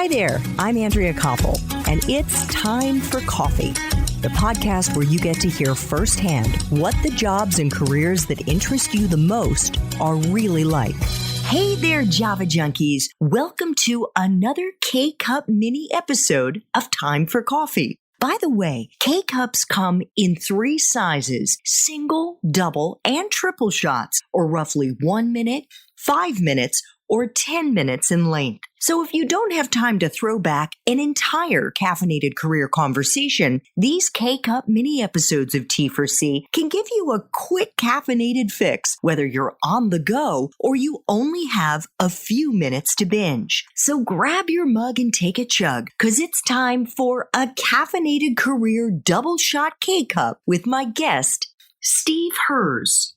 Hi there, I'm Andrea Koppel, and it's time for coffee, the podcast where you get to hear firsthand what the jobs and careers that interest you the most are really like. Hey there, Java junkies. Welcome to another K-Cup mini episode of Time for Coffee. By the way, K-Cups come in 3 sizes, single, double, and triple shots, or roughly 1 minute, 5 minutes, or 10 minutes in length. So if you don't have time to throw back an entire caffeinated career conversation, these K-Cup mini episodes of T4C can give you a quick caffeinated fix, whether you're on the go or you only have a few minutes to binge. So grab your mug and take a chug, because it's time for a caffeinated career double shot K-Cup with my guest, Steve Herz.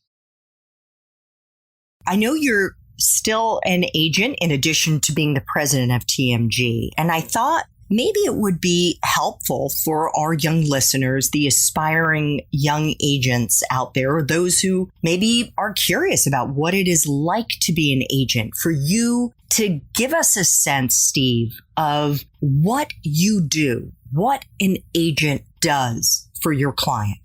I know you're still an agent in addition to being the president of TMG. And I thought maybe it would be helpful for our young listeners, the aspiring young agents out there, or those who maybe are curious about what it is like to be an agent, for you to give us a sense, Steve, of what you do, what an agent does for your client.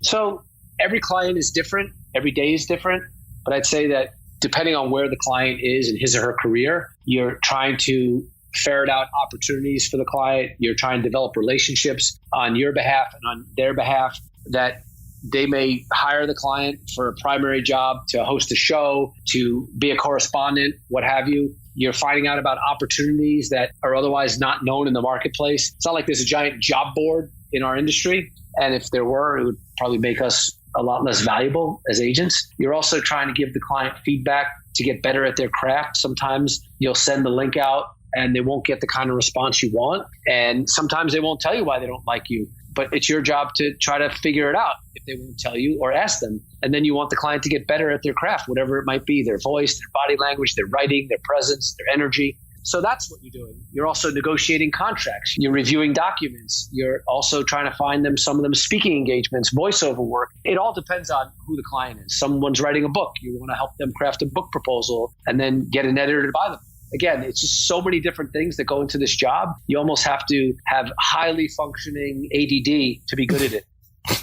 So every client is different. Every day is different. But I'd say that depending on where the client is in his or her career, you're trying to ferret out opportunities for the client. You're trying to develop relationships on your behalf and on their behalf, that they may hire the client for a primary job, to host a show, to be a correspondent, what have you. You're finding out about opportunities that are otherwise not known in the marketplace. It's not like there's a giant job board in our industry. And if there were, it would probably make us a lot less valuable as agents. You're also trying to give the client feedback to get better at their craft. Sometimes you'll send the link out and they won't get the kind of response you want. And sometimes they won't tell you why they don't like you, but it's your job to try to figure it out if they won't tell you, or ask them. And then you want the client to get better at their craft, whatever it might be, their voice, their body language, their writing, their presence, their energy. So that's what you're doing. You're also negotiating contracts. You're reviewing documents. You're also trying to find them, some of them speaking engagements, voiceover work. It all depends on who the client is. Someone's writing a book. You want to help them craft a book proposal and then get an editor to buy them. Again, it's just so many different things that go into this job. You almost have to have highly functioning ADD to be good at it.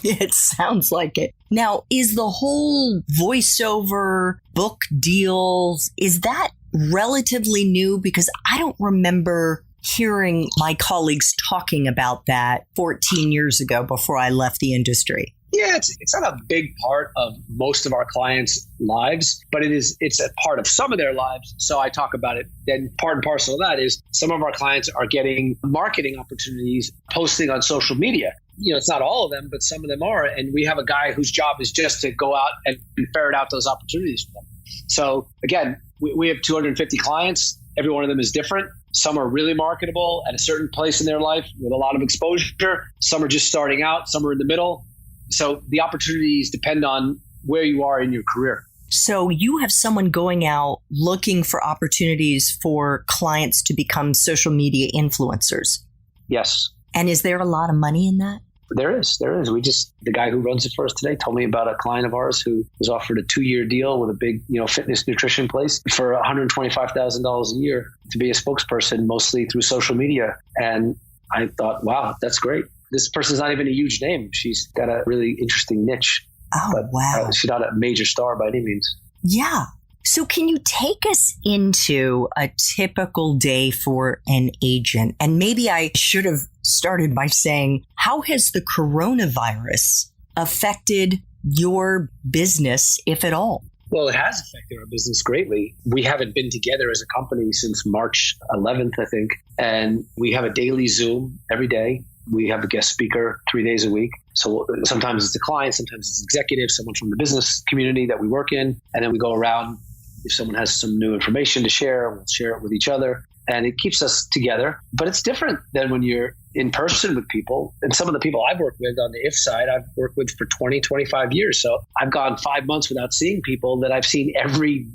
It sounds like it. Now, is the whole voiceover book deals, is that relatively new? Because I don't remember hearing my colleagues talking about that 14 years ago before I left the industry. Yeah, it's not a big part of most of our clients' lives, but it's a part of some of their lives. So I talk about it. Then part and parcel of that is some of our clients are getting marketing opportunities, posting on social media. You know, it's not all of them, but some of them are. And we have a guy whose job is just to go out and ferret out those opportunities for them. So again, we have 250 clients. Every one of them is different. Some are really marketable at a certain place in their life with a lot of exposure. Some are just starting out. Some are in the middle. So the opportunities depend on where you are in your career. So you have someone going out looking for opportunities for clients to become social media influencers. Yes. And is there a lot of money in that? There is. The guy who runs it for us today told me about a client of ours who was offered a 2-year deal with a big, fitness nutrition place for $125,000 a year to be a spokesperson, mostly through social media. And I thought, wow, that's great. This person's not even a huge name. She's got a really interesting niche. Oh, but, wow. She's not a major star by any means. Yeah. So can you take us into a typical day for an agent? And maybe I should have started by saying, how has the coronavirus affected your business, if at all? Well, it has affected our business greatly. We haven't been together as a company since March 11th, I think. And we have a daily Zoom every day. We have a guest speaker 3 days a week. So sometimes it's a client, sometimes it's executive, someone from the business community that we work in. And then we go around. If someone has some new information to share, we'll share it with each other. And it keeps us together. But it's different than when you're in person with people. And some of the people I've worked with on the IF side, I've worked with for 20, 25 years. So I've gone 5 months without seeing people that I've seen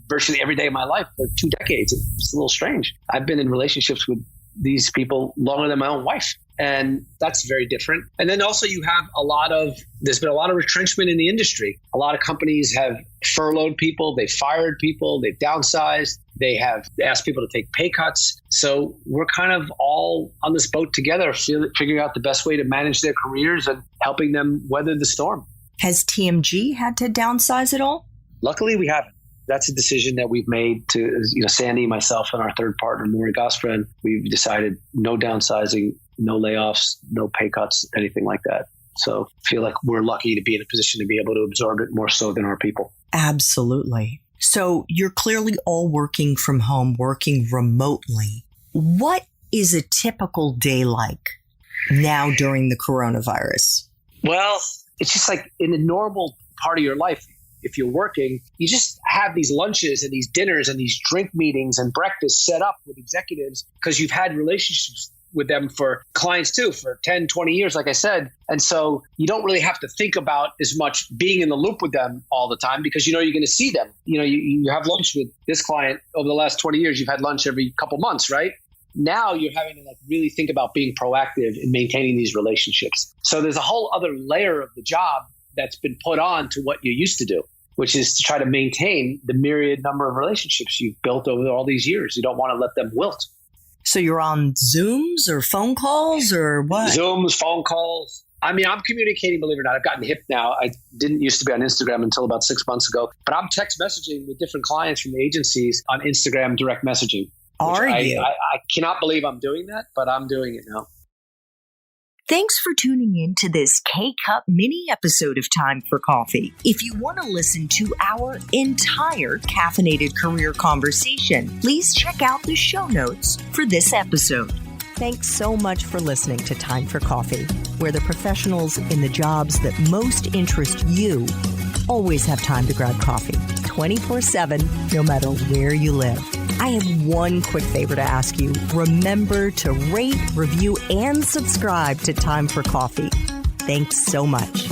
virtually every day of my life for 2 decades. It's a little strange. I've been in relationships with these people longer than my own wife. And that's very different. And then also you have there's been a lot of retrenchment in the industry. A lot of companies have furloughed people, they've fired people, they've downsized, they have asked people to take pay cuts. So we're kind of all on this boat together, figuring out the best way to manage their careers and helping them weather the storm. Has TMG had to downsize at all? Luckily, we haven't. That's a decision that we've made to, Sandy, myself, and our third partner, Maury Gosprin. We've decided no downsizing, no layoffs, no pay cuts, anything like that. So I feel like we're lucky to be in a position to be able to absorb it more so than our people. Absolutely. So you're clearly all working from home, working remotely. What is a typical day like now during the coronavirus? Well, it's just like in a normal part of your life. If you're working, you just have these lunches and these dinners and these drink meetings and breakfasts set up with executives because you've had relationships with them for clients too for 10, 20 years, like I said. And so you don't really have to think about as much being in the loop with them all the time because you're going to see them. You have lunch with this client over the last 20 years. You've had lunch every couple months, right? Now you're having to really think about being proactive in maintaining these relationships. So there's a whole other layer of the job that's been put on to what you used to do, which is to try to maintain the myriad number of relationships you've built over all these years. You don't want to let them wilt. So you're on Zooms or phone calls or what? Zooms, phone calls. I mean, I'm communicating, believe it or not. I've gotten hip now. I didn't used to be on Instagram until about 6 months ago, but I'm text messaging with different clients from the agencies on Instagram direct messaging. Are you? I cannot believe I'm doing that, but I'm doing it now. Thanks for tuning in to this K-Cup mini episode of Time for Coffee. If you want to listen to our entire caffeinated career conversation, please check out the show notes for this episode. Thanks so much for listening to Time for Coffee, where the professionals in the jobs that most interest you always have time to grab coffee 24/7, no matter where you live. I have one quick favor to ask you. Remember to rate, review, and subscribe to Time for Coffee. Thanks so much.